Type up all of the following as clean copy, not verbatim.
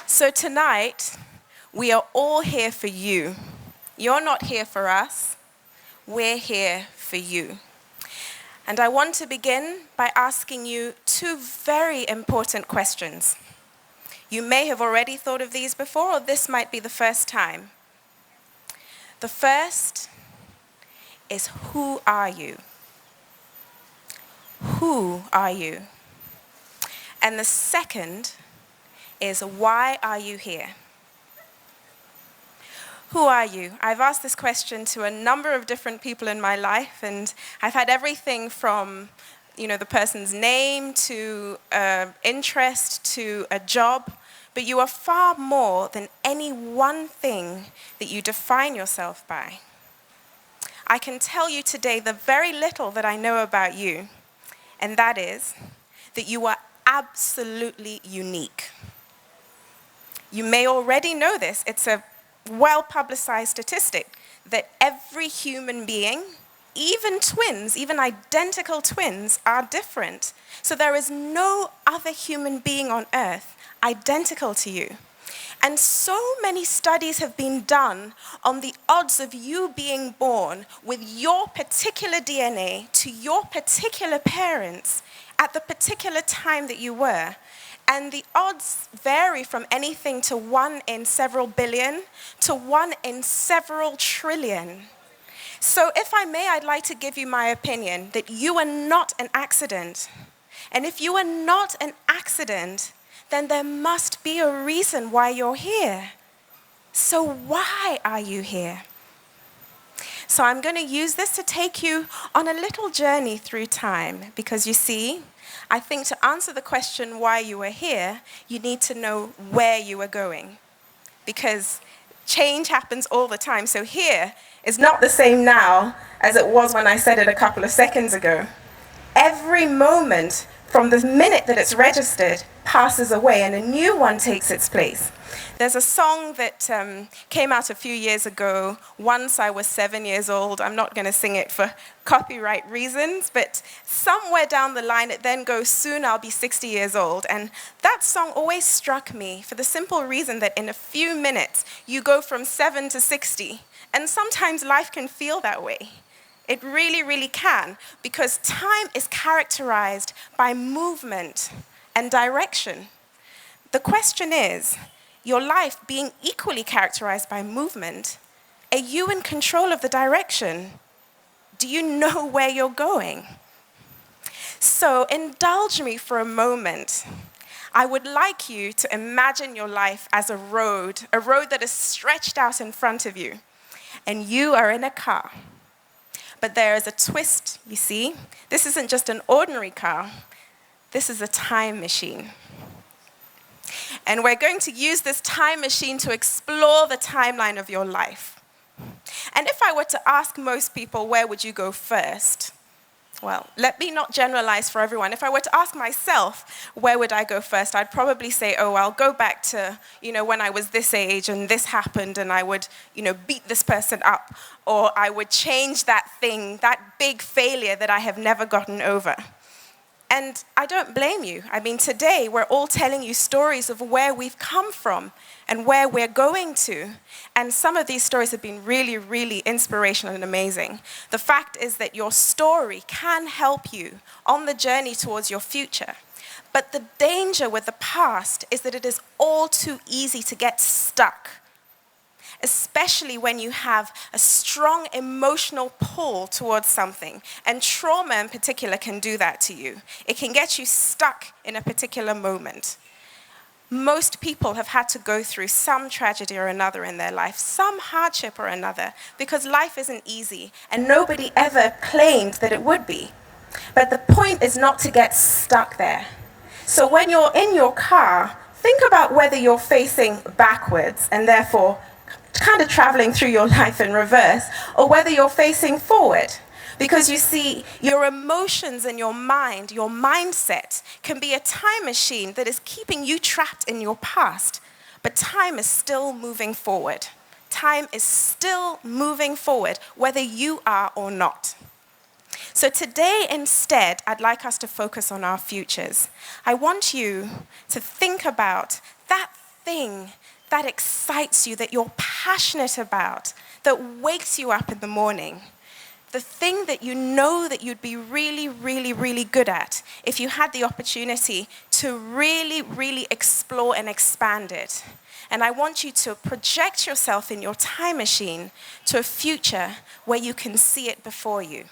So tonight, we are all here for you. You're not here for us. We're here for you. And I want to begin by asking you two very important questions. You may have already thought of these before, or this might be the first time. The first is, who are you? Who are you? And the second is, why are you here? Who are you? I've asked this question to a number of different people in my life, and I've had everything from, the person's name to interest to a job, but you are far more than any one thing that you define yourself by. I can tell you today the very little that I know about you, and that is that you are absolutely unique. You may already know this. It's a well-publicized statistic that every human being, even twins, even identical twins, are different. So there is no other human being on earth identical to you. And so many studies have been done on the odds of you being born with your particular DNA to your particular parents at the particular time that you were. And the odds vary from anything to 1 in several billion to 1 in several trillion. So if I may, I'd like to give you my opinion that you are not an accident. And if you are not an accident, then there must be a reason why you're here. So why are you here? So I'm going to use this to take you on a little journey through time, because you see, I think to answer the question why you are here, you need to know where you are going, because change happens all the time. So here is not the same now as it was when I said it a couple of seconds ago. Every moment from the minute that it's registered passes away and a new one takes its place. There's a song that came out a few years ago, Once I Was 7 years old. I'm not going to sing it for copyright reasons, but somewhere down the line it then goes, Soon I'll be 60 years old. And that song always struck me for the simple reason that in a few minutes you go from 7 to 60. And sometimes life can feel that way. It really, really can, because time is characterized by movement and direction. The question is, your life being equally characterized by movement, are you in control of the direction? Do you know where you're going? So indulge me for a moment. I would like you to imagine your life as a road that is stretched out in front of you, and you are in a car. But there is a twist, you see. This isn't just an ordinary car. This is a time machine. And we're going to use this time machine to explore the timeline of your life. And if I were to ask most people, where would you go first? Well, let me not generalize for everyone. If I were to ask myself, where would I go first? I'd probably say, I'll go back to, when I was this age and this happened and I would, beat this person up. Or I would change that thing, that big failure that I have never gotten over. And I don't blame you. I mean, today we're all telling you stories of where we've come from and where we're going to. And some of these stories have been really, really inspirational and amazing. The fact is that your story can help you on the journey towards your future. But the danger with the past is that it is all too easy to get stuck, especially when you have a strong emotional pull towards something. And trauma in particular can do that to you. It can get you stuck in a particular moment. Most people have had to go through some tragedy or another in their life, some hardship or another, because life isn't easy, and nobody ever claimed that it would be. But the point is not to get stuck there. So when you're in your car, think about whether you're facing backwards and therefore kind of traveling through your life in reverse, or whether you're facing forward. Because you see, your emotions and your mind, your mindset, can be a time machine that is keeping you trapped in your past. But time is still moving forward. Time is still moving forward, whether you are or not. So today, instead, I'd like us to focus on our futures. I want you to think about that thing that excites you, that you're passionate about, that wakes you up in the morning. The thing that you know that you'd be really, really, really good at if you had the opportunity to really, really explore and expand it. And I want you to project yourself in your time machine to a future where you can see it before you.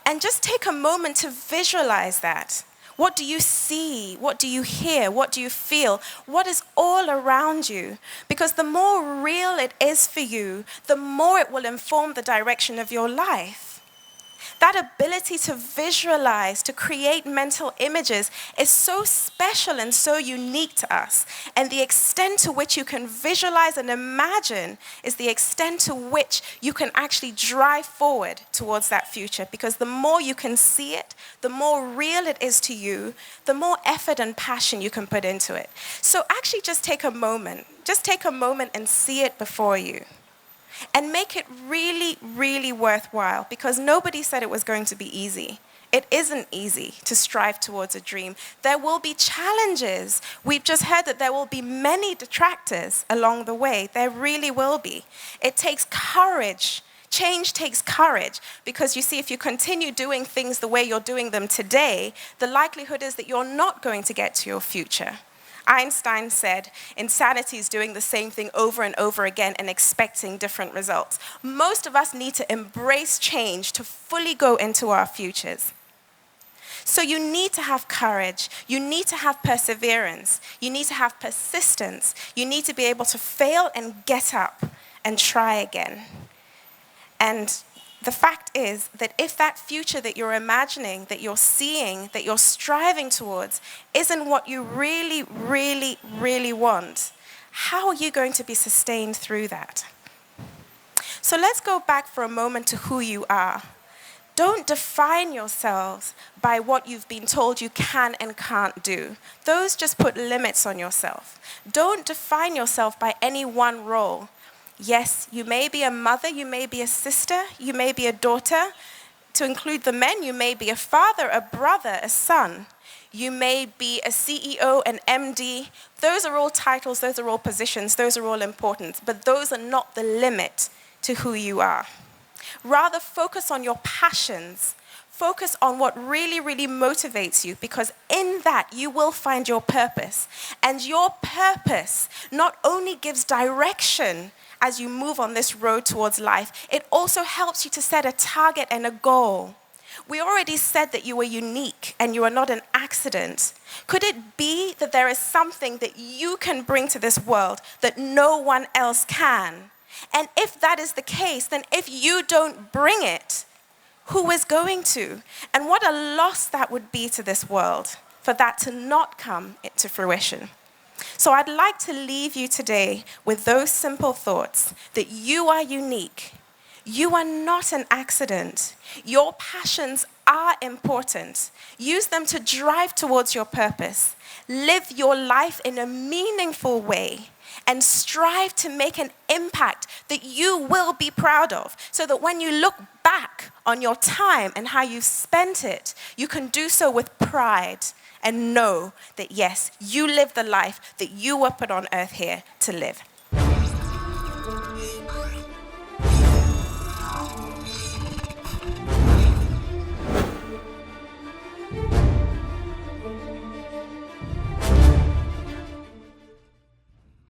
And just take a moment to visualize that. What do you see? What do you hear? What do you feel? What is all around you? Because the more real it is for you, the more it will inform the direction of your life. That ability to visualize, to create mental images is so special and so unique to us. And the extent to which you can visualize and imagine is the extent to which you can actually drive forward towards that future. Because the more you can see it, the more real it is to you, the more effort and passion you can put into it. So actually just take a moment. Just take a moment and see it before you. And make it really, really worthwhile, because nobody said it was going to be easy. It isn't easy to strive towards a dream. There will be challenges. We've just heard that there will be many detractors along the way. There really will be. It takes courage. Change takes courage, because you see, if you continue doing things the way you're doing them today, the likelihood is that you're not going to get to your future. Einstein said, insanity is doing the same thing over and over again and expecting different results. Most of us need to embrace change to fully go into our futures. So you need to have courage. You need to have perseverance. You need to have persistence. You need to be able to fail and get up and try again. And the fact is that if that future that you're imagining, that you're seeing, that you're striving towards, isn't what you really, really, really want, how are you going to be sustained through that? So let's go back for a moment to who you are. Don't define yourselves by what you've been told you can and can't do. Those just put limits on yourself. Don't define yourself by any one role. Yes, you may be a mother, you may be a sister, you may be a daughter. To include the men, you may be a father, a brother, a son. You may be a CEO, an MD. Those are all titles, those are all positions, those are all important, but those are not the limit to who you are. Rather, focus on your passions. Focus on what really, really motivates you, because in that you will find your purpose. And your purpose not only gives direction as you move on this road towards life, it also helps you to set a target and a goal. We already said that you were unique and you are not an accident. Could it be that there is something that you can bring to this world that no one else can? And if that is the case, then if you don't bring it, who is going to? And what a loss that would be to this world for that to not come into fruition. So I'd like to leave you today with those simple thoughts that you are unique. You are not an accident. Your passions are important. Use them to drive towards your purpose. Live your life in a meaningful way and strive to make an impact that you will be proud of, so that when you look back on your time and how you've spent it, you can do so with pride and know that, yes, you live the life that you were put on earth here to live.